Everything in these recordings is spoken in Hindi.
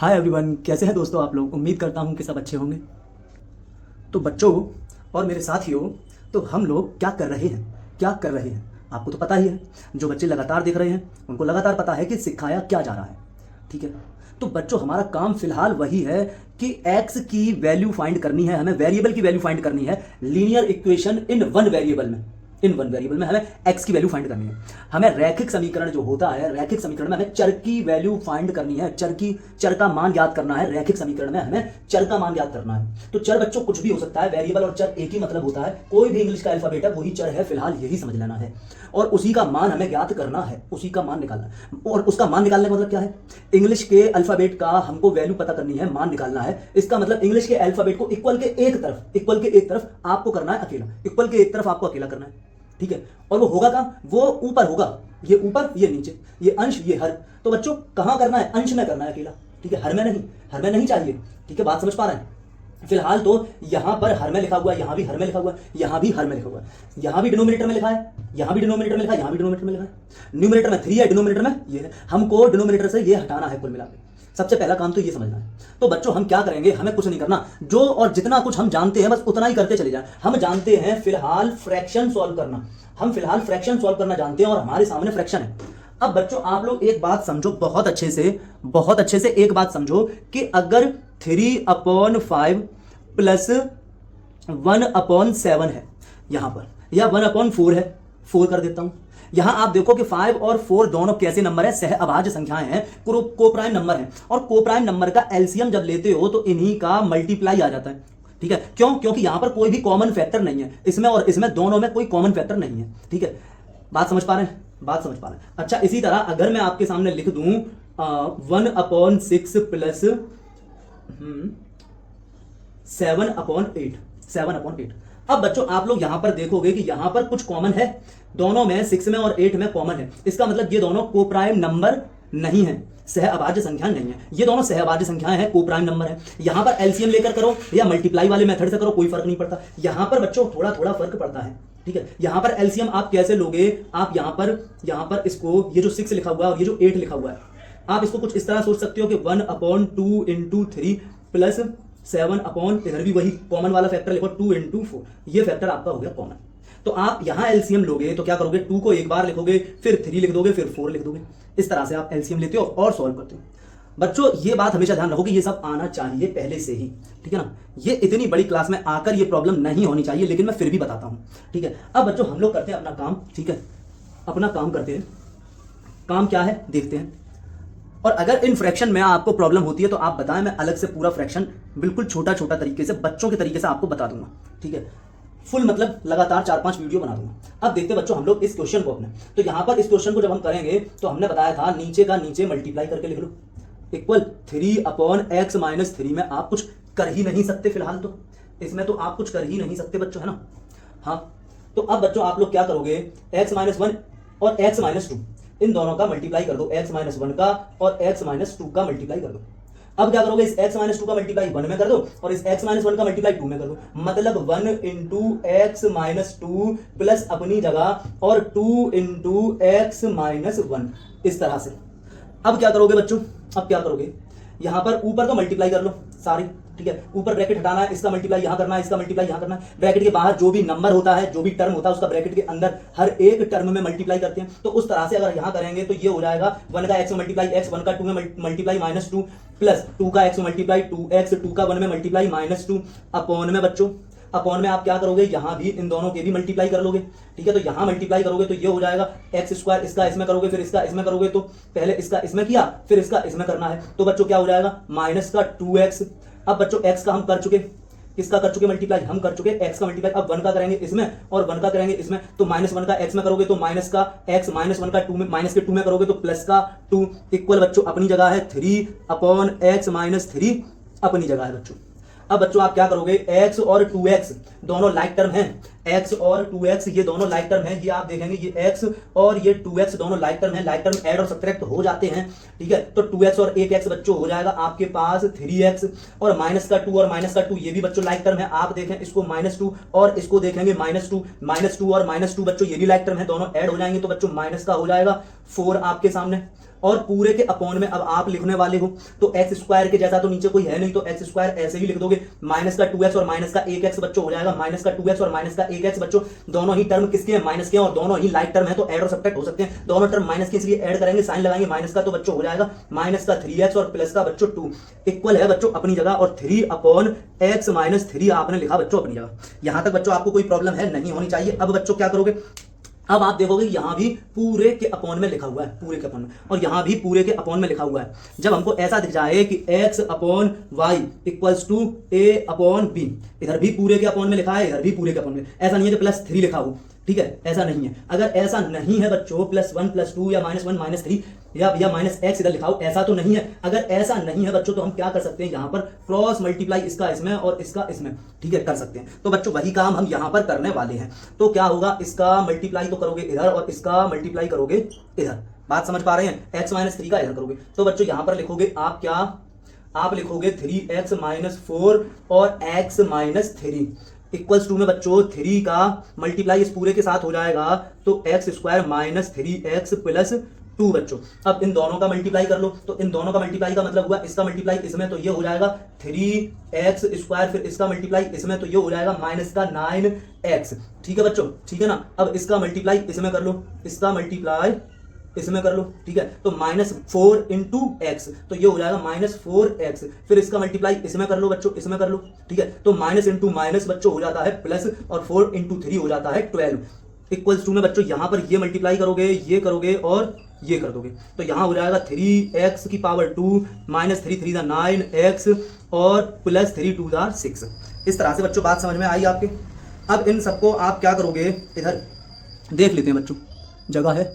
हाय एवरीवन, कैसे हैं दोस्तों आप लोग। उम्मीद करता हूं कि सब अच्छे होंगे। तो बच्चों और मेरे साथियों, तो हम लोग क्या कर रहे हैं आपको तो पता ही है। जो बच्चे लगातार देख रहे हैं उनको लगातार पता है कि सिखाया क्या जा रहा है। ठीक है, तो बच्चों हमारा काम फिलहाल वही है कि एक्स की वैल्यू फाइंड करनी है, हमें वेरिएबल की वैल्यू फाइंड करनी है। Linear equation in one variable में हमें एक्स की वैल्यू फाइंड करनी है। हमें रैखिक समीकरण जो होता है, रैखिक समीकरण में हमें चर की वैल्यू फाइंड करनी है। चर का मान ज्ञात करना है। रैखिक समीकरण में हमें चर का मान ज्ञात करना है। तो चर बच्चों कुछ भी हो सकता है, वेरिएबल और चर एक ही मतलब होता है। कोई भी इंग्लिश का अल्फाबेट है वही चर है, फिलहाल यही समझ लेना है। और उसी का मान हमें ज्ञात करना है, उसी का मान निकालना है। और उसका मान निकालने का मतलब क्या है? इंग्लिश के अल्फाबेट का हमको वैल्यू पता करनी है, मान निकालना है। इसका मतलब इंग्लिश के अल्फाबेट को इक्वल के एक तरफ आपको करना है अकेला। इक्वल के एक तरफ आपको अकेला करना है। ठीक है, और वो होगा कहां? वो ऊपर होगा। ये ऊपर, ये नीचे, ये अंश, ये हर। तो बच्चों कहां करना है? अंश में करना है अकेला। ठीक है, हर में नहीं चाहिए। ठीक है, बात समझ पा रहे हैं? फिलहाल तो यहां पर हर में लिखा हुआ है, यहां भी हर में लिखा हुआ है, यहां भी हर में लिखा हुआ है, यहां भी डिनोमिनेटर में लिखा है, यहां भी डिनोमिनेटर में लिखा है, यहां भी डिनोमिनेटर में लिखा है। न्यूमरेटर में 3 है, डिनोमिनेटर में ये है। हमको डिनोमिनेटर से ये हटाना है। कुल मिलाकर सबसे पहला काम तो ये समझना है। तो बच्चों हम क्या करेंगे? हमें कुछ नहीं करना। जो और जितना कुछ हम जानते हैं बस उतना ही करते चले जाएं। हम जानते हैं फिलहाल फ्रैक्शन सॉल्व करना। हम फिलहाल फ्रैक्शन सॉल्व करना जानते हैं और हमारे सामने फ्रैक्शन है। अब बच्चों आप लोग एक बात समझो, बहुत अच्छे से एक बात समझो कि अगर 3/5 प्लस 1/7 है यहां पर, या 1/4 है, 4 कर देता हूं। यहां आप देखो कि 5 और 4 दोनों कैसे नंबर है? सह अभाज्य संख्याएं हैं, कोप्राइम नंबर है। और कोप्राइम नंबर का एलसीएम जब लेते हो तो इन्हीं का मल्टीप्लाई आ जाता है। ठीक है, क्यों? क्योंकि यहां पर कोई भी कॉमन फैक्टर नहीं है। इसमें और इसमें दोनों में कोई कॉमन फैक्टर नहीं है। ठीक है, बात समझ पा रहे हैं? अच्छा, इसी तरह अगर मैं आपके सामने लिख दूं 1/6 प्लस 7/8। अब बच्चों आप लोग यहां पर देखोगे कि यहां पर कुछ कॉमन है। दोनों में, 6 में और 8 में कॉमन है। इसका मतलब ये दोनों कोप्राइम नंबर नहीं है, सह अभाज्य संख्या नहीं है। ये दोनों सह अभाज्य संख्याएं हैं, कोप्राइम नंबर है। यहां पर एलसीएम लेकर करो या मल्टीप्लाई वाले मेथड से करो, कोई फर्क नहीं पड़ता। यहां पर बच्चों थोड़ा थोड़ा फर्क पड़ता है। ठीक है, यहां पर एलसीएम आप कैसे लोगे? आप यहां पर इसको, ये जो 6 लिखा हुआ है और ये जो 8 लिखा हुआ है, आप इसको कुछ इस तरह सोच सकते हो कि 1/2 इंटू 3 प्लस 7 इधर भी वही कॉमन वाला फैक्टर लिखो, 2 इंटू 4। ये फैक्टर आपका हो गया कॉमन। तो आप यहां एलसीएम लोगे तो क्या करोगे? 2 को एक बार लिखोगे, फिर 3 लिख दोगे, फिर 4 लिख दोगे। इस तरह से आप एलसीएम लेते हो और सॉल्व करते हो। बच्चों ये बात हमेशा ध्यान रखो कि ये सब आना चाहिए पहले से ही। ठीक है ना, ये इतनी बड़ी क्लास में आकर ये प्रॉब्लम नहीं होनी चाहिए, लेकिन मैं फिर भी बताता हूं। ठीक है, अब बच्चों हम लोग करते हैं अपना काम। ठीक है, अपना काम करते हैं। काम क्या है देखते हैं। और अगर इन फ्रैक्शन में आपको प्रॉब्लम होती है तो आप बताएं, मैं अलग से पूरा फ्रैक्शन बिल्कुल छोटा छोटा तरीके से, बच्चों के तरीके से आपको बता दूंगा। ठीक है, फुल मतलब लगातार 4-5 वीडियो बना दूंगा। अब देखते बच्चों हम लोग इस क्वेश्चन को अपने, तो यहां पर इस क्वेश्चन को जब हम करेंगे तो हमने बताया था नीचे का नीचे मल्टीप्लाई करके लिख लो, इक्वल 3/x-3 में आप कुछ कर ही नहीं सकते। फिलहाल तो इसमें तो आप कुछ कर ही नहीं सकते बच्चों, है ना। हाँ, तो अब बच्चों आप लोग क्या करोगे? x-1 और x-2 इन दोनों का मल्टीप्लाई कर दो, x-1 का और x-2 का मल्टीप्लाई कर दो। अब क्या करोगे? इस x-2 का मल्टीप्लाई 1 में कर दो और इस x-1 का मल्टीप्लाई 2 में कर दो। मतलब 1 इंटू x-2 प्लस अपनी जगह और 2 इंटू x-1, इस तरह से। अब क्या करोगे बच्चों? अब क्या करोगे? यहां पर ऊपर तो मल्टीप्लाई कर लो सारी। ठीक है, ऊपर ब्रैकेट हटाना है, इसका मल्टीप्लाई यहां करना है, इसका मल्टीप्लाई यहां करना है। ब्रैकेट के बाहर जो भी नंबर होता है, जो भी टर्म होता है, उसका ब्रैकेट के अंदर हर एक टर्म में मल्टीप्लाई करते हैं। तो उस तरह से अगर यहां करेंगे तो ये हो जाएगा 1 का x में मल्टीप्लाई x, 1 का 2 में मल्टीप्लाई -2 प्लस 2 का x में मल्टीप्लाई 2x, 2 का 1 में मल्टीप्लाई -2 अपॉन में बच्चों, अपॉन में आप क्या करोगे? यहां भी इन दोनों के भी मल्टीप्लाई कर लोगे। ठीक है, तो यहां मल्टीप्लाई करोगे तो ये हो जाएगा x², इसका इसमें करोगे, फिर इसका इसमें करोगे, तो पहले इसका इसमें किया, फिर इसका इसमें करना है। तो बच्चों क्या हो जाएगा? -2x। अब बच्चों x का हम कर चुके, किसका कर चुके मल्टीप्लाई? हम कर चुके x का मल्टीप्लाई। अब 1 का करेंगे इसमें और 1 का करेंगे इसमें, तो -1 का x में करोगे तो माइनस का x, -1 का 2 में, माइनस के 2 में करोगे तो प्लस का 2, इक्वल बच्चों अपनी जगह है 3/x-3 अपनी जगह है बच्चों। अब बच्चों आप क्या करोगे? x और 2x दोनों लाइक टर्म हैं, x और 2x ये दोनों लाइक टर्म हैं। ये आप देखेंगे ये x और ये 2x दोनों लाइक टर्म हैं। लाइक टर्म ऐड और सब्ट्रैक्ट हो जाते हैं। ठीक है, तो 2x और 1x बच्चों हो जाएगा आपके पास 3x, और माइनस का 2 और माइनस का 2 ये भी बच्चों लाइक टर्म है। आप देखें इसको -2 और इसको देखेंगे -2 और -2 बच्चों ये भी लाइक टर्म है, दोनों ऐड हो जाएंगे तो बच्चों माइनस का हो जाएगा 4 आपके सामने। और पूरे के अपॉन में अब आप लिखने वाले हो तो एक्स स्क्वायर के जैसा तो नीचे कोई है नहीं, तो एक्स स्क्वायर ऐसे ही लिख दोगे, माइनस का 2x और माइनस का 1x बच्चों हो जाएगा, माइनस का 2x और माइनस का 1x बच्चों, दोनों ही टर्म किसके हैं, माइनस के, और दोनों ही लाइक टर्म है तो ऐड और सब्ट्रैक्ट हो सकते हैं, दोनों टर्म माइनस के इसलिए ऐड करेंगे, साइन लगाएंगे माइनस का, तो बच्चों हो जाएगा माइनस का 3x और प्लस का बच्चों 2 इक्वल है बच्चों अपनी जगह, और 3 अपॉन x माइनस 3 आपने लिखा बच्चों अपनी जगह। यहां तक बच्चों आपको कोई प्रॉब्लम है नहीं होनी चाहिए। अब बच्चों क्या करोगे, अब आप देखोगे यहां भी पूरे के अपॉन में लिखा हुआ है, पूरे के अपॉन में, और यहां भी पूरे के अपॉन में लिखा हुआ है। जब हमको ऐसा दिख जाए कि x upon y equals to a upon b, इधर भी पूरे के अपॉन में लिखा है, इधर भी पूरे के अपॉन में, ऐसा नहीं है कि +3 लिखा हो, ठीक है, ऐसा नहीं है। अगर ऐसा नहीं है बच्चों +1 +2 या -1 -3 या -x इधर लिखा हो, ऐसा तो नहीं है। अगर ऐसा नहीं है बच्चों तो हम क्या कर सकते हैं, यहां पर क्रॉस मल्टीप्लाई इसका इसमें और इसका इसमें, ठीक है, कर सकते हैं। तो बच्चों वही काम हम यहां पर करने वाले हैं। तो क्या होगा, इसका मल्टीप्लाई तो करोगे इधर और इसका मल्टीप्लाई करोगे इधर, बात समझ पा रहे हैं, x -3 का इधर करोगे, तो बच्चों यहां पर लिखोगे आप क्या, आप लिखोगे 3x -4 और x -3 इक्वल्स टू में बच्चों 3 का मल्टीप्लाई इस पूरे के साथ हो जाएगा तो x स्क्वायर -3x + 2 बच्चों। अब इन दोनों का मल्टीप्लाई कर लो, तो इन दोनों का मल्टीप्लाई का मतलब हुआ इसका मल्टीप्लाई इसमें, तो ये हो जाएगा 3x स्क्वायर, फिर इसका मल्टीप्लाई इसमें, तो ये हो जाएगा -9x, ठीक है बच्चों, ठीक है ना। अब इसका मल्टीप्लाई इसमें कर लो, इसका मल्टीप्लाई इसमें कर लो, ठीक है, तो -4 × x, तो ये हो जाएगा -4x, फिर इसका मल्टीप्लाई इसमें कर लो बच्चों, इसमें कर लो, ठीक है, तो माइनस इंटू माइनस बच्चों हो जाता है प्लस, और 4 × 3 हो जाता है 12 इक्वल्स टू में बच्चों यहां पर ये मल्टीप्लाई करोगे, ये करोगे और ये कर दोगे, तो यहां हो जाएगा 3x की पावर 2 -3 3 9x और +3 2 6। इस तरह से बच्चों बात समझ में आई आपके। अब इन सबको आप क्या करोगे, इधर देख लेते हैं बच्चों, जगह है,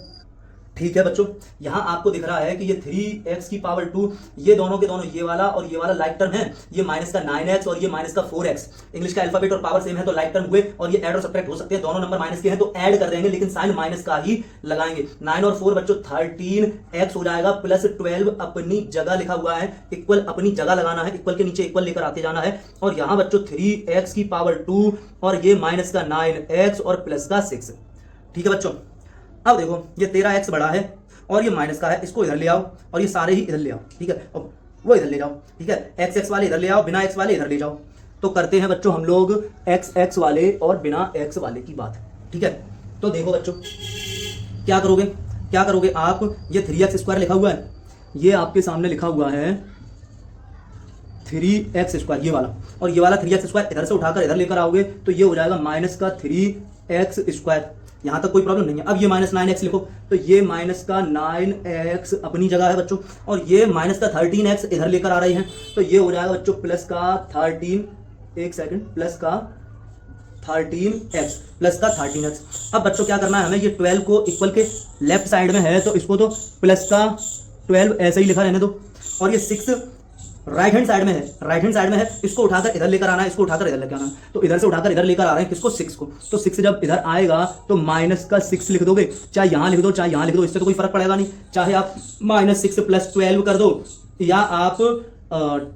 ठीक है बच्चों, यहां आपको दिख रहा है कि ये 3x की पावर 2, ये दोनों के दोनों, ये वाला और ये वाला लाइक टर्म है, ये माइनस का 9x और ये माइनस का 4x, इंग्लिश का अल्फाबेट और पावर सेम है तो लाइक टर्म हुए, और ये ऐड और सब्ट्रैक्ट हो सकते हैं, दोनों नंबर माइनस के हैं तो ऐड कर देंगे, लेकिन साइन माइनस का ही लगाएंगे। 9 और 4 बच्चों 13x हो जाएगा प्लस 12 अपनी जगह लिखा हुआ है, इक्वल अपनी जगह लगाना है, इक्वल के नीचे इक्वल लेकर आते जाना है, और यहां बच्चों 3x की पावर 2 और ये माइनस का 9x और प्लस का 6, ठीक है बच्चों। अब देखो ये 13x बड़ा है और ये माइनस का है, इसको इधर ले आओ और ये सारे ही इधर ले आओ, ठीक है, अब वो इधर ले जाओ, ठीक है, एक्स एक्स वाले इधर ले आओ, बिना एक्स वाले इधर ले जाओ। तो करते हैं बच्चों हम लोग एक्स एक्स वाले और बिना एक्स वाले की बात, ठीक है। तो देखो बच्चों क्या करोगे, क्या करोगे आप, ये 3x² लिखा हुआ है, ये आपके सामने लिखा हुआ है 3x², ये वाला, और ये वाला 3x² इधर से उठाकर इधर लेकर आओगे तो ये हो जाएगा माइनस का 3x², यहां तक कोई प्रॉब्लम नहीं है। अब ये -9x लिखो, तो ये माइनस का 9x अपनी जगह है बच्चों, और ये माइनस का 13x इधर लेकर आ रहे हैं, तो ये हो जाएगा बच्चों प्लस का 13, एक सेकंड, प्लस का 13x। अब बच्चों क्या करना है हमें, ये 12 को इक्वल के लेफ्ट साइड में है तो इसको तो प्लस का 12 ऐसे ही लिखा रहने दो, और ये 6 राइट हैंड साइड में है, राइट हैंड साइड में है, इसको उठाकर इधर लेकर आना है, इसको उठाकर इधर लेकर आना है, तो इधर से उठाकर इधर लेकर आ रहे हैं किसको, 6 को, तो 6 जब इधर आएगा तो माइनस का 6 लिख दोगे, चाहे यहां लिख दो चाहे यहां लिख दो, इससे तो कोई फर्क पड़ेगा नहीं, चाहे आप -6 + 12 कर दो या आप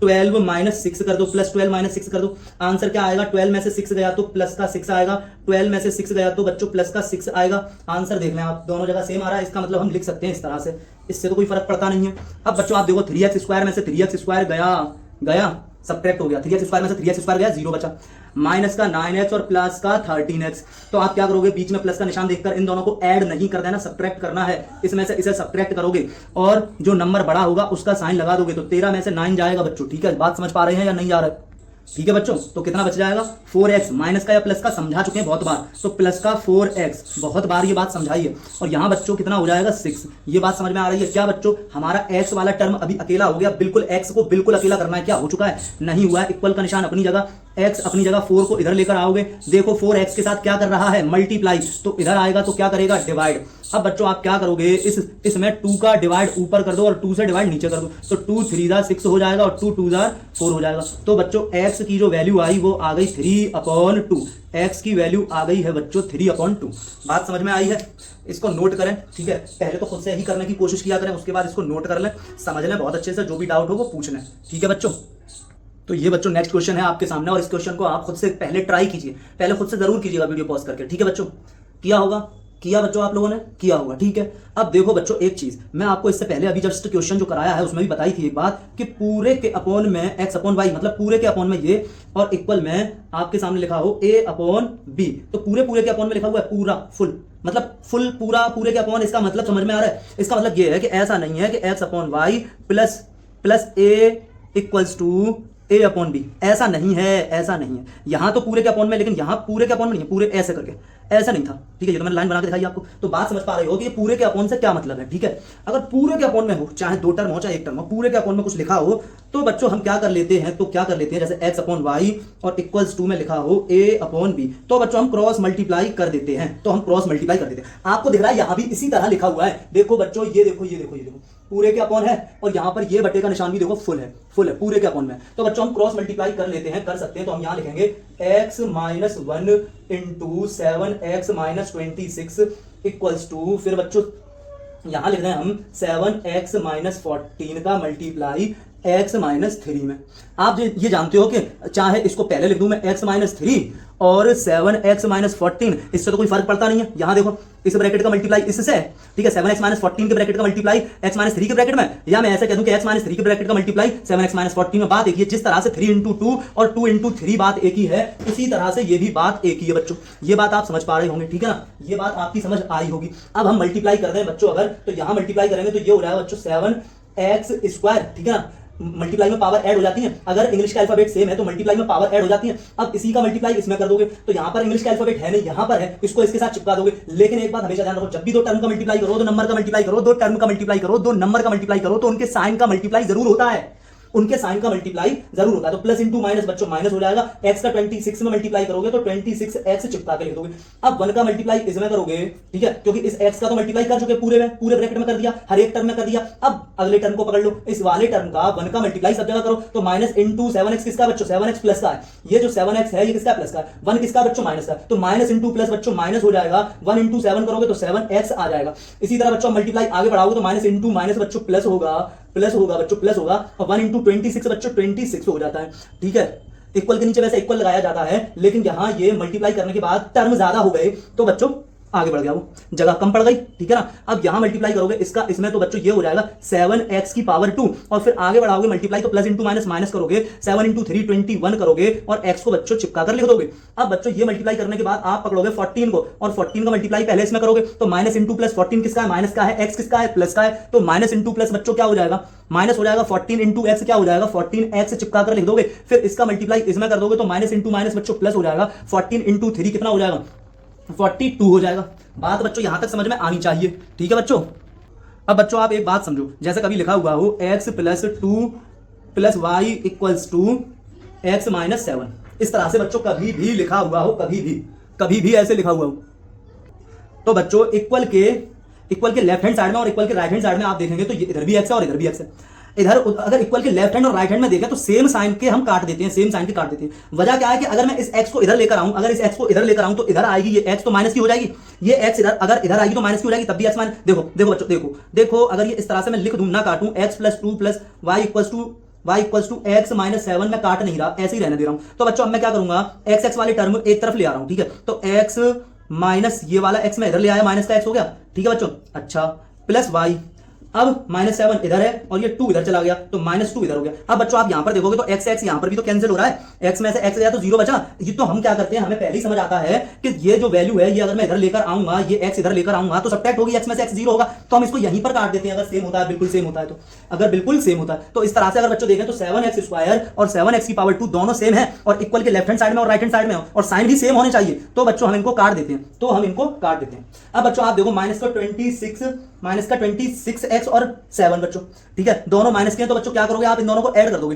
12 - 6 कर दो, +12 - 6 कर दो, आंसर क्या आएगा, 12 में से 6 गया तो प्लस का 6 आएगा, 12 में से 6 गया तो बच्चों प्लस का 6 आएगा, आंसर देख लें आप, दोनों जगह सेम आ रहा है, इसका मतलब हम लिख सकते हैं इस तरह से, इससे तो कोई फर्क पड़ता नहीं है। अब बच्चों आप देखो 3x² में से 3x² गया सब्ट्रैक्ट हो गया, 3x² में से 3x² गया, 0 बचा, माइनस का 9x और प्लस का 13x, तो आप क्या करोगे, बीच में प्लस का निशान देखकर इन दोनों को ऐड नहीं कर देना, सब्ट्रैक्ट करना है, इसमें से इसे सब्ट्रैक्ट करोगे और जो नंबर बड़ा होगा उसका साइन लगा दोगे, तो 13 में से 9 जाएगा बच्चों, ठीक है, बात समझ पा रहे हैं या नहीं जा रहा है, ठीक है बच्चों। तो कितना बच जाएगा, 4x, माइनस का या प्लस का समझा चुके हैं बहुत बार, तो प्लस का 4x, बहुत बार ये बात समझाई है, और यहां बच्चों कितना हो जाएगा 6, ये बात समझ में आ रही है क्या बच्चों, हमारा x वाला टर्म अभी अकेला हो गया, बिल्कुल x को बिल्कुल अकेला करना है, क्या हो चुका है, नहीं हुआ है, इक्वल का निशान अपनी जगह, x अपनी जगह, 4 को इधर लेकर आओगे, देखो 4x के साथ क्या कर रहा है, मल्टीप्लाई, तो इधर आएगा तो क्या करेगा, डिवाइड। अब बच्चों आप क्या करोगे, इसमें 2 का डिवाइड ऊपर कर दो और 2 से डिवाइड नीचे कर दो, तो 2 3 6 हो जाएगा और 2 2 4 हो जाएगा, तो बच्चों x की जो वैल्यू आई वो आ गई 3/2, x की वैल्यू आ गई है बच्चों 3/2, बात समझ में आई है, इसको नोट करें, ठीक है, पहले तो खुद से ही करने की कोशिश किया करें, उसके बाद इसको नोट कर लें, समझ लें बहुत अच्छे से, जो भी डाउट हो वो पूछ लें, ठीक है बच्चों। तो ये बच्चों नेक्स्ट क्वेश्चन है आपके सामने, और इस क्वेश्चन को आप खुद से पहले ट्राई कीजिए, पहले खुद से जरूर कीजिएगा वीडियो पॉज करके, ठीक है बच्चों, किया होगा, किया बच्चों, आप लोगों ने किया होगा, ठीक है। अब देखो बच्चों एक चीज मैं आपको इससे पहले अभी जस्ट क्वेश्चन जो कराया है उसमें भी बताई थी एक बात कि पूरे के अपॉन में एक्स अपॉन वाई, मतलब पूरे के अपॉन में ये और इक्वल में आपके सामने लिखा हो ए अपॉन बी। तो पूरे पूरे के अपॉन में लिखा हुआ है पूरा फुल, मतलब फुल पूरा पूरे के अपॉन। इसका मतलब समझ में आ रहा है? इसका मतलब ये है कि ऐसा नहीं है कि x upon y plus a equals to a upon b, ऐसा नहीं है, ऐसा नहीं है। यहां तो पूरे के अपॉन में, लेकिन यहां पूरे के अपॉन में नहीं है, पूरे ऐसे करके, ऐसा नहीं था, ठीक है। ये तो मैंने लाइन बना के दिखाई आपको, तो बात समझ पा रहे हो कि ये पूरे के अपॉन से क्या मतलब है, ठीक है। अगर पूरे के अपॉन में हो, चाहे दो टर्म हो चाहे एक टर्म हो, पूरे के अपॉन में कुछ लिखा हो तो बच्चों हम क्या कर लेते हैं, तो क्या कर लेते हैं, जैसे एक्स अपॉन वाई और इक्वल्स टू में लिखा हो ए अपॉन बी, तो बच्चों हम क्रॉस मल्टीप्लाई कर देते हैं। तो हम क्रॉस मल्टीप्लाई कर देते हैं। आपको दिख रहा है यहां भी इसी तरह लिखा हुआ है, देखो बच्चों, ये देखो, ये देखो, ये देखो, पूरे के अपॉन है और यहां पर ये बटे का निशान भी देखो फुल है, फुल है पूरे के अपॉन में। तो बच्चों हम क्रॉस मल्टीप्लाई कर लेते हैं, कर सकते हैं। तो हम यहां लिखेंगे x minus 1 into 7x minus 26 equals to, फिर बच्चों यहां लिख रहे हैं हम 7x माइनस 14 का मल्टीप्लाई x माइनस 3 में। आप ये जानते हो कि चाहे इसको पहले लिख दूं मैं x माइनस 3 और 7x माइनस 14, इससे तो कोई फर्क पड़ता नहीं है। यहां देखो इस ब्रैकेट का मल्टीप्लाई इससे है, ठीक है, 7x माइनस 14 के ब्रैकेट का मल्टीप्लाई x माइनस 3 के ब्रैकेट में, या मैं ऐसे कह दूं कि x माइनस 3 के ब्रैकेट का मल्टीप्लाई 7x माइनस 14 में। बात एक ही है, जिस तरह से 3 इंटू 2 और 2 इंटू 3 बात एक ही है, उसी तरह से ये भी बात एक ही है बच्चों। ये बात आप समझ पा रहे होंगे, ठीक है ना, ये बात आपकी समझ आई होगी। अब हम मल्टीप्लाई कर रहे हैं बच्चों, अगर तो यहां मल्टीप्लाई करेंगे तो ये हो जाएगा बच्चों 7x स्क्वायर, ठीक है ना। मल्टीप्लाई में पावर ऐड हो जाती है, अगर इंग्लिश का अल्फाबेट सेम है तो मल्टीप्लाई में पावर ऐड हो जाती है। अब इसी का मल्टीप्लाई इसमें कर दोगे तो यहां पर इंग्लिश का अल्फाबेट है नहीं, यहां पर है, इसको इसके साथ चिपका दोगे। लेकिन एक बात हमेशा ध्यान रखो, जब भी दो टर्म का मल्टीप्लाई करो, दो नंबर का मल्टीप्लाई करो, दो टर्म का मल्टीप्लाई करो, दो नंबर का मल्टीप्लाई करो, तो उनके साइन का मल्टीप्लाई जरूर होता है, उनके साइन का मल्टीप्लाई जरूर होता है। तो प्लस इंटू माइनस बच्चों माइनस हो जाएगा, x का 26 में मल्टीप्लाई करोगे तो 26x चिपका के लिख दोगे। अब 1 का मल्टीप्लाई इसमें करोगे, ठीक है, क्योंकि इस x का तो मल्टीप्लाई कर चुके पूरे में, पूरे ब्रैकेट में कर दिया, हर एक टर्म में कर दिया। अब अगले टर्म को पकड़ लो, इस वाले टर्म का 1 का मल्टीप्लाई सब जगह करो, तो माइनस इंटू 7x किसका बच्चों, 7x प्लस का है। ये जो 7x है ये किसका प्लस का है, 1 किसका बच्चों माइनस का, तो माइनस इंटू प्लस बच्चों माइनस हो जाएगा, 1 इंटू 7 करोगे तो 7x आ जाएगा। इसी तरह बच्चों मल्टीप्लाई आगे बढ़ाओगे तो माइनस इंटू माइनस बच्चों प्लस होगा, प्लस होगा बच्चों, प्लस होगा, और 1 इंटू 26 बच्चों 26 हो जाता है, ठीक है। इक्वल के नीचे वैसे इक्वल लगाया जाता है, लेकिन यहां ये मल्टीप्लाई करने के बाद टर्म ज्यादा हो गए तो बच्चों आगे बढ़ गया, वो जगह कम पड़ गई, ठीक है ना। अब यहां मल्टीप्लाई करोगे इसका इसमें, तो बच्चों ये हो जाएगा 7x की पावर 2, और फिर आगे बढ़ाओगे मल्टीप्लाई तो प्लस इंटू माइनस माइनस करोगे, 7 इंटू 3 21 करोगे और x को बच्चों चिपका कर लिख दोगे। अब बच्चों ये मल्टीप्लाई करने के बाद आप पकड़ोगे 14 को, और 14 का मल्टीप्लाई पहले इसमें करोगे तो माइनस इंटू प्लस 14 किसका है, माइनस का है, x किसका है, प्लस का है, तो माइनस इंटू प्लस बच्चों क्या हो जाएगा, माइनस हो जाएगा, 14 इंटू एक्स क्या हो जाएगा, 14x चिपका कर लिख दोगे। फिर इसका मल्टीप्लाई इसमें कर दोगे तो माइनस इंटू माइनस बच्चों प्लस हो जाएगा, 14 इंटू 3 कितना हो जाएगा, 42 हो जाएगा। बात बच्चों यहां तक समझ में आनी चाहिए, ठीक है बच्चों। अब बच्चों आप एक बात समझो, जैसे कभी लिखा हुआ हो x plus 2 plus y equals to x minus 7, इस तरह से बच्चों कभी भी लिखा हुआ हो, कभी भी ऐसे लिखा हुआ हो, तो बच्चों इक्वल के लेफ्ट हैंड साइड में और इक्वल के राइट हैंड साइड में आप देखेंगे तो ये इधर भी x है और इधर भी x है। इधर अगर इक्वल के लेफ्ट हैंड और राइट हैंड में देखें तो सेम साइन के हम काट देते हैं, सेम साइन के काट देते हैं। वजह क्या है कि अगर मैं इस x को इधर लेकर आऊं, अगर इस x को इधर लेकर आऊं तो इधर आएगी ये x तो माइनस की हो जाएगी, ये x इधर अगर इधर आएगी तो माइनस की हो जाएगी, तब भी x माइनस। देखो बच्चों, देखो अगर ये इस तरह से मैं लिख दूं ना काटूं, x plus 2 plus y equals to x minus 7 में काट नहीं रहा, ऐसे ही रहने दे रहा हूं। तो बच्चों अब मैं क्या करूंगा, x वाले टर्म एक तरफ ले आ रहा हूं, ठीक है, तो x माइनस ये वाला x में इधर ले आया, माइनस का x हो गया, ठीक है बच्चों। अच्छा प्लस वाई, अब माइनस 7 इधर है और ये 2 इधर चला गया तो माइनस 2 इधर हो गया। अब बच्चों आप यहां पर देखोगे तो x यहां पर भी तो कैंसिल हो रहा है, x में से x गया तो 0 बचा। ये तो हम क्या करते हैं, हमें पहले ही समझ आता है कि ये जो वैल्यू है ये अगर मैं इधर लेकर आऊंगा, ये x इधर लेकर आऊंगा तो सब्ट्रैक्ट होगी, x में से x 0 होगा, तो हम इसको यहीं पर काट देते हैं अगर सेम होता है, बिल्कुल सेम होता है तो। अगर बिल्कुल सेम होता है तो इस तरह से अगर बच्चों देखें तो 7x स्क्वायर और 7x की पावर 2 दोनों सेम है और इक्वल के लेफ्ट हैंड साइड में और राइट हैंड साइड में और साइन भी सेम होने चाहिए, तो बच्चों हम इनको काट देते हैं, अब बच्चों आप देखो माइनस का 26x और 7 बच्चों, ठीक है, दोनों माइनस के हैं तो बच्चों क्या करोगे आप, इन दोनों को ऐड कर दोगे,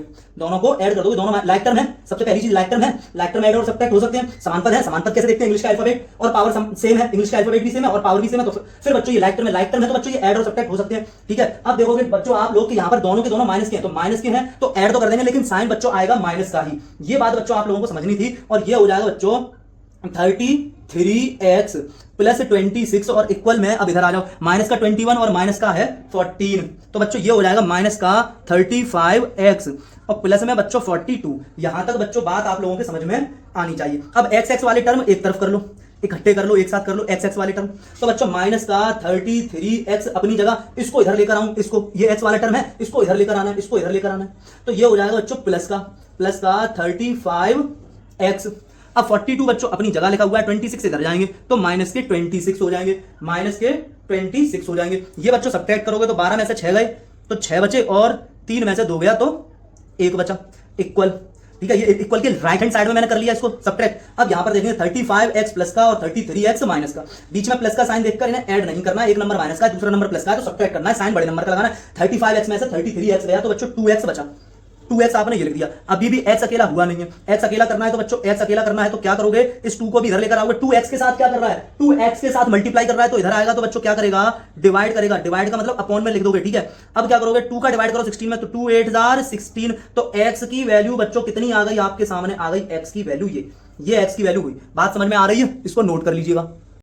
दोनों लाइक टर्म है, सबसे पहली चीज लाइक टर्म है, लाइक टर्म ऐड और सब्ट्रैक्ट हो सकते हैं। समानपद है, समानपद कैसे देखते हैं, इंग्लिश का अल्फाबेट और पावर सेम है, इंग्लिश का अल्फाबेट भी सेम है और पावर भी सेम है, तो फिर बच्चों ये लाइक टर्म है तो बच्चों ये ऐड और सब्ट्रैक्ट हो सकते हैं, ठीक है। अब देखोगे बच्चों आप लोग कि यहाँ पर दोनों के दोनों माइनस के हैं, तो माइनस के हैं तो ऐड तो कर देंगे लेकिन साइन बच्चों आएगा माइनस का ही। ये बात बच्चों आप लोगों को समझनी थी, और ये हो जाएगा बच्चों 33x प्लस 26 और इक्वल में, अब इधर आ जाओ, माइनस का 21 और माइनस का है 14, तो बच्चों ये हो जाएगा माइनस का 35x और प्लस में बच्चों 42। यहां तक बच्चों बात आप लोगों के समझ में आनी चाहिए। अब x वाले टर्म एक तरफ कर लो, इकट्ठे कर लो, एक साथ कर लो, एक्स एक्स वाले टर्म। तो बच्चों माइनस का 33x अपनी जगह, इसको इधर लेकर आऊं, इसको, ये एक्स वाला टर्म है, इसको इधर लेकर आना है, इसको इधर लेकर आना है। तो ये हो जाएगा बच्चों प्लस का 35x। अब 42 बच्चों अपनी जगह लिखा हुआ है, 26 इधर जाएंगे तो माइनस के 26 हो जाएंगे, माइनस के 26 हो जाएंगे। ये बच्चों सब्ट्रैक्ट करोगे तो 12 में से 6 गए तो 6 बचे, और 3 में से 2 गया तो 1 बचा, इक्वल। ठीक है, ये इक्वल के राइट हैंड साइड में मैंने कर लिया इसको सब्ट्रैक्ट। अब यहां पर देखेंगे 35x प्लस का और 33x माइनस का, बीच में प्लस का साइन देखकर इन्हें ऐड नहीं करना है। एक नंबर माइनस का है, दूसरा नंबर प्लस का है, तो सब्ट्रैक्ट करना है, साइन बड़े नंबर का लगाना है। 35x में से 33x गया तो बच्चों 2x बचा, 2x आपने ये लिख दिया। अभी भी x अकेला हुआ नहीं है, x अकेला करना है तो बच्चों x अकेला करना है तो क्या करोगे, इस 2 को भी इधर लेकर आओगे। 2x के साथ क्या कर रहा है, 2x के साथ मल्टीप्लाई कर रहा है तो इधर आएगा तो बच्चों क्या करेगा, डिवाइड करेगा। डिवाइड का मतलब अपॉन में लिख दोगे। ठीक है, अब क्या करोगे, 2 का डिवाइड करो 16 में तो 2 8 16, तो x की वैल्यू बच्चों कितनी आ गई, आपके सामने आ गई x की वैल्यू। ये x की वैल्यू हुई। बात समझ में आ रही है, इसको नोट कर लीजिएगा।